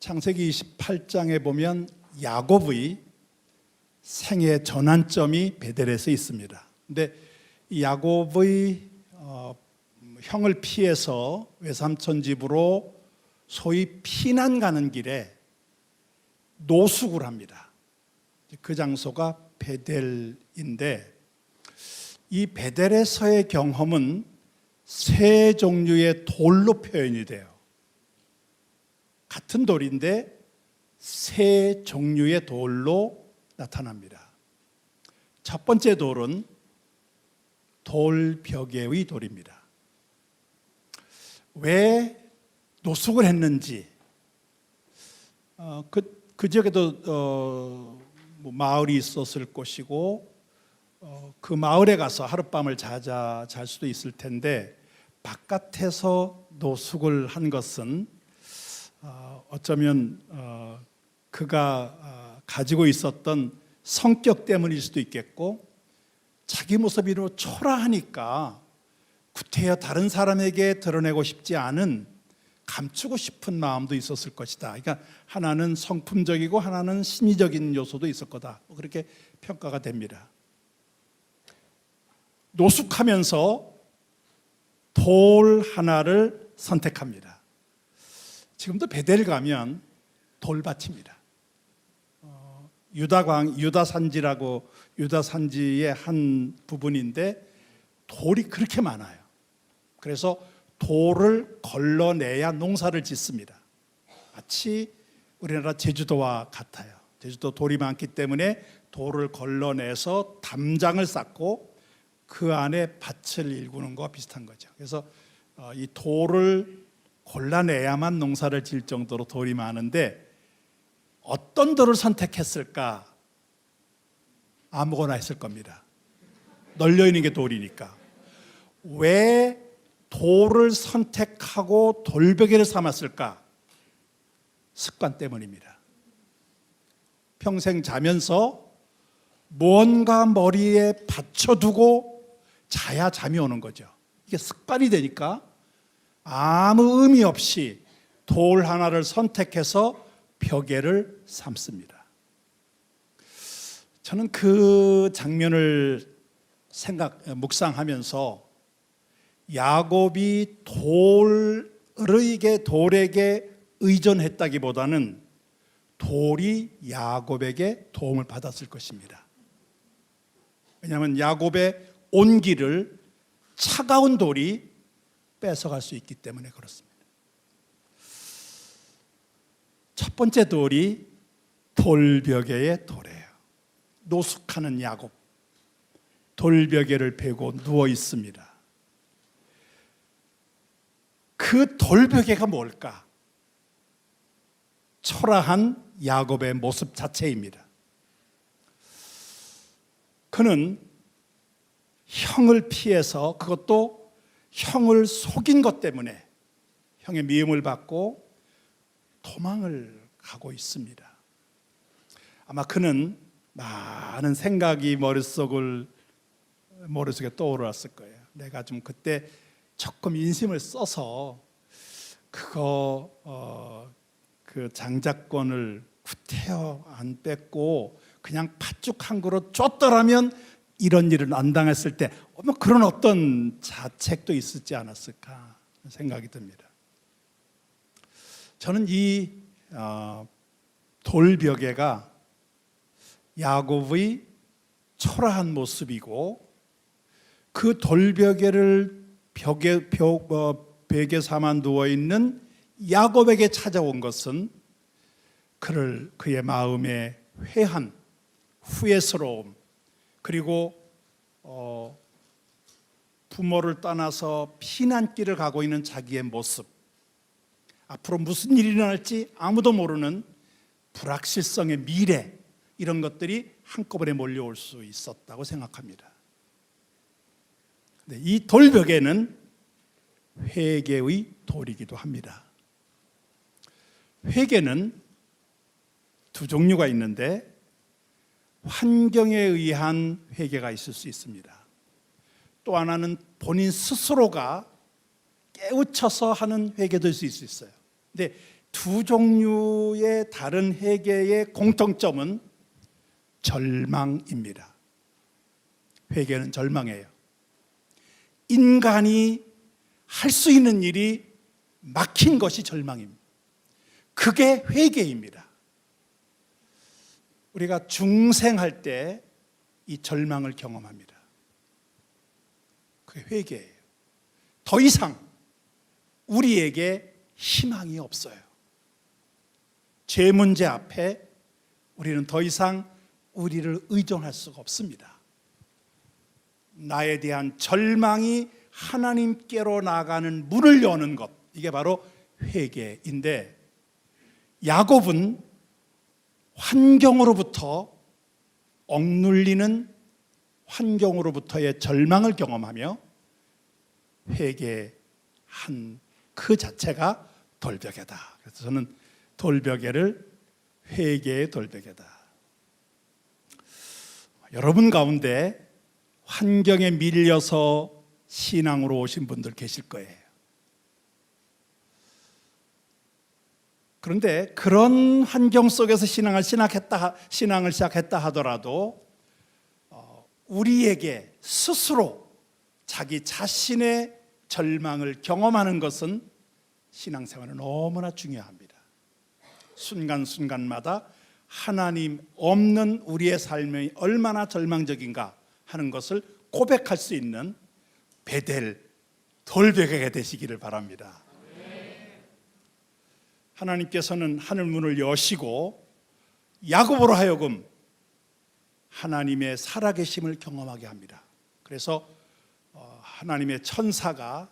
창세기 28장에 보면 야곱의 생애 전환점이 베델에서 있습니다. 근데 이 야곱의 형을 피해서 외삼촌 집으로 소위 피난 가는 길에 노숙을 합니다. 그 장소가 베델인데, 이 베델에서의 경험은 세 종류의 돌로 표현이 돼요. 같은 돌인데 세 종류의 돌로 나타납니다. 첫 번째 돌은 돌벽의 돌입니다. 왜 노숙을 했는지, 그 지역에도 마을이 있었을 것이고, 그 마을에 가서 하룻밤을 잘 수도 있을 텐데, 바깥에서 노숙을 한 것은 어쩌면 그가 가지고 있었던 성격 때문일 수도 있겠고, 자기 모습이 초라하니까 구태여 다른 사람에게 드러내고 싶지 않은, 감추고 싶은 마음도 있었을 것이다. 그러니까 하나는 성품적이고 하나는 심리적인 요소도 있을 거다, 그렇게 평가가 됩니다. 노숙하면서 돌 하나를 선택합니다. 지금도 베델 가면 돌밭입니다. 유다산지라고, 유다산지의 한 부분인데 돌이 그렇게 많아요. 그래서 돌을 걸러내야 농사를 짓습니다. 마치 우리나라 제주도와 같아요. 제주도 돌이 많기 때문에 돌을 걸러내서 담장을 쌓고 그 안에 밭을 일구는 것과 비슷한 거죠. 그래서 이 돌을 골라내야만 농사를 지을 정도로 돌이 많은데, 어떤 돌을 선택했을까? 아무거나 했을 겁니다. 널려있는 게 돌이니까. 왜 돌을 선택하고 돌베개를 삼았을까? 습관 때문입니다. 평생 자면서 뭔가 머리에 받쳐두고 자야 잠이 오는 거죠. 이게 습관이 되니까 아무 의미 없이 돌 하나를 선택해서 벽에를 삼습니다. 저는 그 장면을 묵상하면서 야곱이 돌에게 의존했다기보다는 돌이 야곱에게 도움을 받았을 것입니다. 왜냐하면 야곱의 온기를 차가운 돌이 뺏어갈 수 있기 때문에 그렇습니다. 첫 번째 돌이 돌벽의 돌이에요. 노숙하는 야곱, 돌벽에를 베고 누워 있습니다. 그 돌벽에가 뭘까? 초라한 야곱의 모습 자체입니다. 그는 형을 피해서, 그것도 형을 속인 것 때문에 형의 미움을 받고 도망을 가고 있습니다. 아마 그는 많은 생각이 머릿속에 떠올랐을 거예요. 내가 좀 그때 조금 인심을 써서 그 장자권을 구태여 안 뺏고 그냥 팥죽 한 그릇 줬더라면 이런 일을 안 당했을 때 그런 어떤 자책도 있었지 않았을까 생각이 듭니다. 저는 이 돌벽에가 야곱의 초라한 모습이고, 그 돌벽에를 베개 삼아 누워있는 야곱에게 찾아온 것은 그의 마음의 회한, 후회스러움, 그리고 부모를 떠나서 피난길을 가고 있는 자기의 모습, 앞으로 무슨 일이 일어날지 아무도 모르는 불확실성의 미래, 이런 것들이 한꺼번에 몰려올 수 있었다고 생각합니다. 이 돌벽에는 회개의 돌이기도 합니다. 회개는 두 종류가 있는데, 환경에 의한 회개가 있을 수 있습니다. 또 하나는 본인 스스로가 깨우쳐서 하는 회개도 있을 수 있어요. 근데 두 종류의 다른 회개의 공통점은 절망입니다. 회개는 절망이에요. 인간이 할 수 있는 일이 막힌 것이 절망입니다. 그게 회개입니다. 우리가 중생할 때 이 절망을 경험합니다. 그게 회개예요. 더 이상 우리에게 희망이 없어요. 죄 문제 앞에 우리는 더 이상 우리를 의존할 수가 없습니다. 나에 대한 절망이 하나님께로 나가는 문을 여는 것, 이게 바로 회개인데, 야곱은 환경으로부터 억눌리는 환경으로부터의 절망을 경험하며 회개한 그 자체가 돌베개다. 그래서 저는 돌베개를 회개의 돌베개다. 여러분 가운데 환경에 밀려서 신앙으로 오신 분들 계실 거예요. 그런데 그런 환경 속에서 신앙을 시작했다 하더라도 우리에게 스스로 자기 자신의 절망을 경험하는 것은 신앙생활은 너무나 중요합니다. 순간순간마다 하나님 없는 우리의 삶이 얼마나 절망적인가 하는 것을 고백할 수 있는 베델 돌베개가 되시기를 바랍니다. 하나님께서는 하늘 문을 여시고 야곱으로 하여금 하나님의 살아계심을 경험하게 합니다. 그래서 하나님의 천사가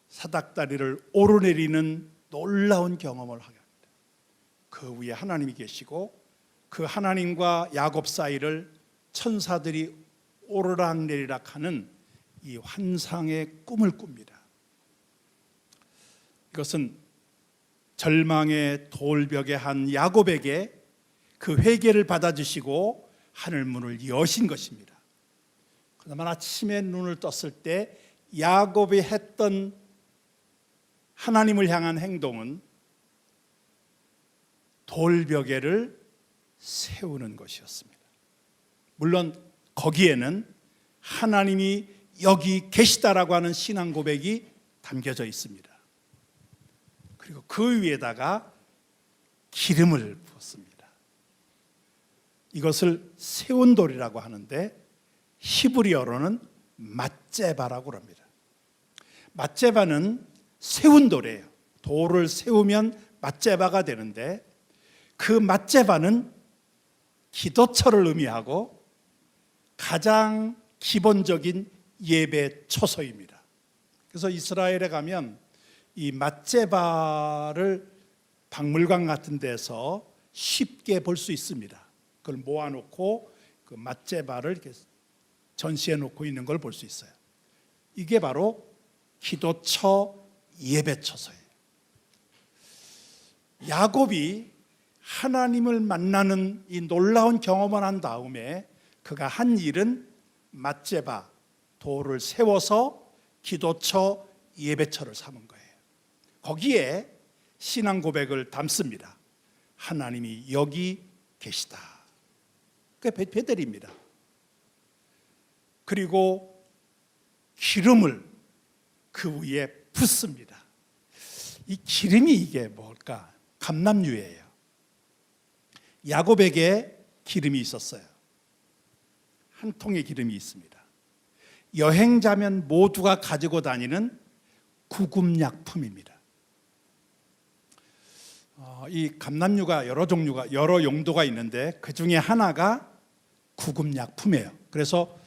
사닥다리를 오르내리는 놀라운 경험을 하게 합니다. 그 위에 하나님이 계시고 그 하나님과 야곱 사이를 천사들이 오르락내리락 하는 이 환상의 꿈을 꿉니다. 이것은 절망의 돌벽에 한 야곱에게 그 회개를 받아주시고 하늘 문을 여신 것입니다. 그러나 아침에 눈을 떴을 때 야곱이 했던 하나님을 향한 행동은 돌벽에를 세우는 것이었습니다. 물론 거기에는 하나님이 여기 계시다라고 하는 신앙 고백이 담겨져 있습니다. 그리고 그 위에다가 기름을 부었습니다. 이것을 세운 돌이라고 하는데 히브리어로는 맛제바라고 합니다. 맛제바는 세운 돌이에요. 돌을 세우면 맛제바가 되는데 그 맛제바는 기도처를 의미하고 가장 기본적인 예배 초소입니다. 그래서 이스라엘에 가면 이 맛제바를 박물관 같은 데서 쉽게 볼 수 있습니다. 그걸 모아놓고 그 맛제바를 이렇게 전시해 놓고 있는 걸 볼 수 있어요. 이게 바로 기도처 예배처소예요. 야곱이 하나님을 만나는 이 놀라운 경험을 한 다음에 그가 한 일은 맛제바 돌을 세워서 기도처 예배처를 삼은 거예요. 거기에 신앙 고백을 담습니다. 하나님이 여기 계시다. 그게 베델입니다. 그리고 기름을 그 위에 붓습니다. 이 기름이 이게 뭘까? 감람유예요. 야곱에게 기름이 있었어요. 한 통의 기름이 있습니다. 여행자면 모두가 가지고 다니는 구급약품입니다. 이 감람유가 여러 용도가 있는데 그 중에 하나가 구급약품이에요. 그래서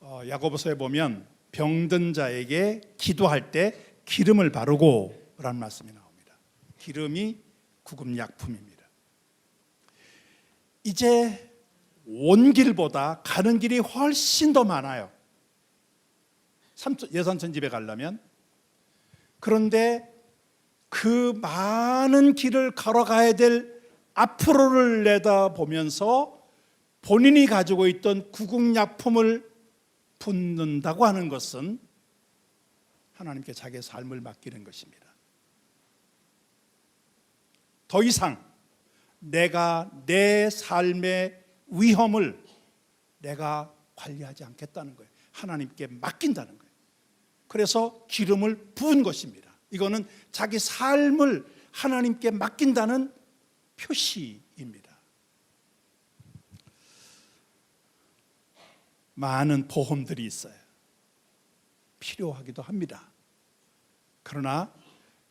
야고보서에 보면 병든 자에게 기도할 때 기름을 바르고 라는 말씀이 나옵니다. 기름이 구급약품입니다. 이제 온 길보다 가는 길이 훨씬 더 많아요. 예산천 집에 가려면. 그런데 그 많은 길을 걸어가야 될 앞으로를 내다보면서 본인이 가지고 있던 구급약품을 붓는다고 하는 것은 하나님께 자기의 삶을 맡기는 것입니다. 더 이상 내가 내 삶의 위험을 내가 관리하지 않겠다는 거예요. 하나님께 맡긴다는 거예요. 그래서 기름을 부은 것입니다. 이거는 자기 삶을 하나님께 맡긴다는 표시입니다. 많은 보험들이 있어요. 필요하기도 합니다. 그러나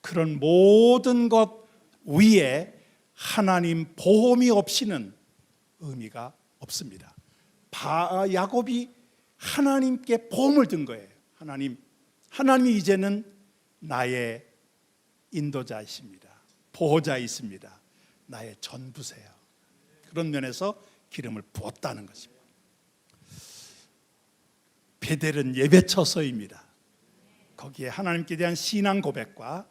그런 모든 것 위에 하나님 보험이 없이는 의미가 없습니다. 야곱이 하나님께 보험을 든 거예요. 하나님이 이제는 나의 인도자이십니다. 보호자이십니다. 나의 전부세요. 그런 면에서 기름을 부었다는 것입니다. 베델은 예배처소입니다. 거기에 하나님께 대한 신앙 고백과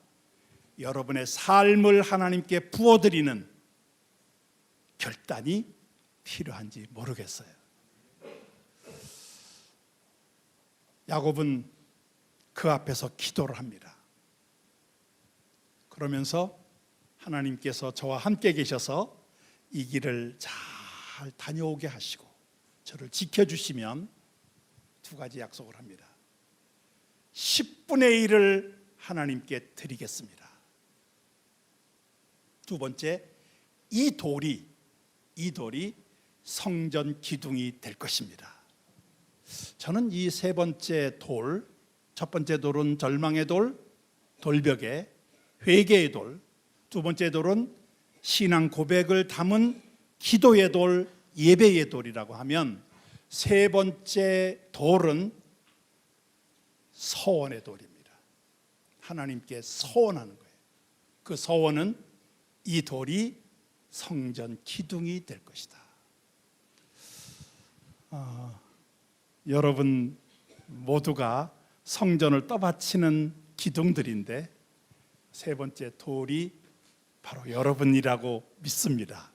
여러분의 삶을 하나님께 부어드리는 결단이 필요한지 모르겠어요. 야곱은 그 앞에서 기도를 합니다. 그러면서 하나님께서 저와 함께 계셔서 이 길을 잘 다녀오게 하시고 저를 지켜주시면 두 가지 약속을 합니다. 10분의 1을 하나님께 드리겠습니다. 두 번째, 이 돌이 성전 기둥이 될 것입니다. 저는 이 세 번째 돌, 첫 번째 돌은 절망의 돌, 돌벽에 회개의 돌, 두 번째 돌은 신앙 고백을 담은 기도의 돌, 예배의 돌이라고 하면 세 번째 돌은 서원의 돌입니다. 하나님께 서원하는 거예요. 그 서원은 이 돌이 성전 기둥이 될 것이다. 여러분 모두가 성전을 떠받치는 기둥들인데 세 번째 돌이 바로 여러분이라고 믿습니다.